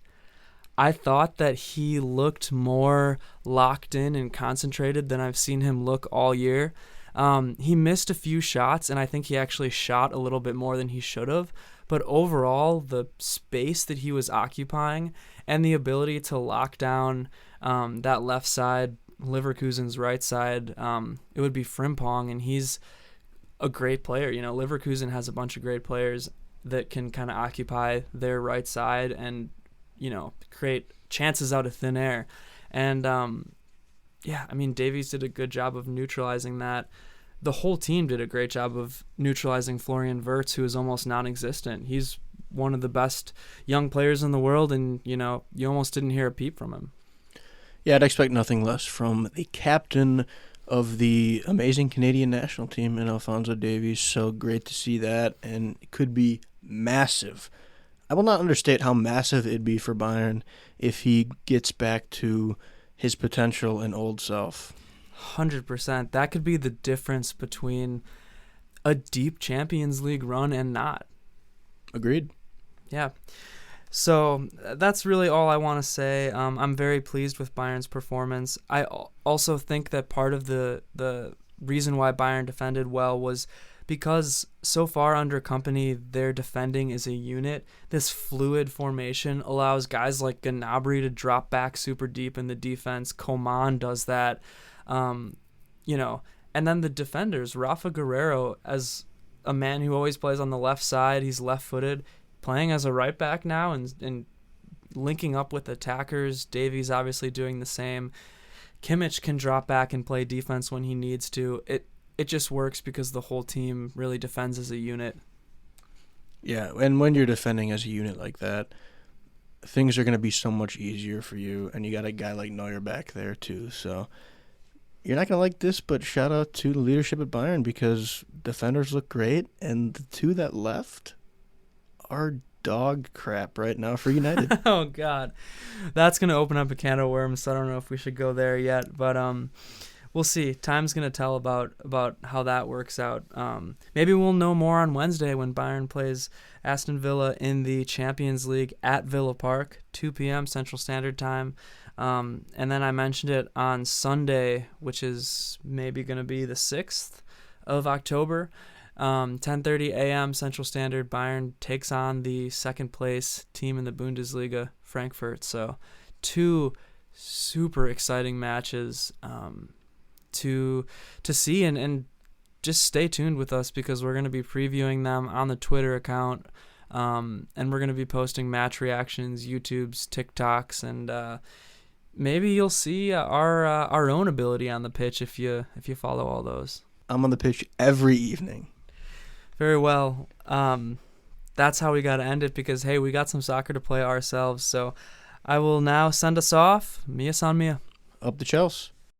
I thought that he looked more locked in and concentrated than I've seen him look all year. He missed a few shots, and I think he actually shot a little bit more than he should have. But overall, the space that he was occupying and the ability to lock down that left side, Leverkusen's right side, it would be Frimpong, and he's a great player. Leverkusen has a bunch of great players that can kind of occupy their right side and create chances out of thin air. And, Davies did a good job of neutralizing that. The whole team did a great job of neutralizing Florian Wirtz, who is almost non-existent. He's one of the best young players in the world, and, you almost didn't hear a peep from him. Yeah, I'd expect nothing less from the captain of the amazing Canadian national team in Alphonso Davies. So great to see that, and it could be massive. I will not understate how massive it'd be for Bayern if he gets back to his potential and old self. 100%. That could be the difference between a deep Champions League run and not. Agreed. Yeah. So that's really all I want to say. I'm very pleased with Bayern's performance. I also think that part of the reason why Bayern defended well was because so far under Kompany, their defending is a unit. This fluid formation allows guys like Gnabry to drop back super deep in the defense. Coman does that. And then the defenders, Rafa Guerreiro, as a man who always plays on the left side, he's left-footed, playing as a right back now and linking up with attackers. Davies obviously doing the same. Kimmich can drop back and play defense when he needs to. It just works because the whole team really defends as a unit. Yeah, and when you're defending as a unit like that, things are going to be so much easier for you, and you got a guy like Neuer back there too. So you're not going to like this, but shout out to the leadership at Bayern because defenders look great, and the two that left are dog crap right now for United. Oh, God. That's going to open up a can of worms, so I don't know if we should go there yet. But we'll see. Time's going to tell about how that works out. Maybe we'll know more on Wednesday when Bayern plays Aston Villa in the Champions League at Villa Park, 2 p.m. Central Standard Time. And then I mentioned it on Sunday, which is maybe going to be the 6th of October. 10:30 a.m. Central Standard, Bayern takes on the second place team in the Bundesliga, Frankfurt. So 2 super exciting matches to see, and just stay tuned with us because we're going to be previewing them on the Twitter account, and we're going to be posting match reactions, YouTubes, TikToks, and maybe you'll see our own ability on the pitch if you follow all those. I'm on the pitch every evening. Very well. That's how we got to end it because, hey, we got some soccer to play ourselves. So I will now send us off. Mia san Mia. Up the Chelsea.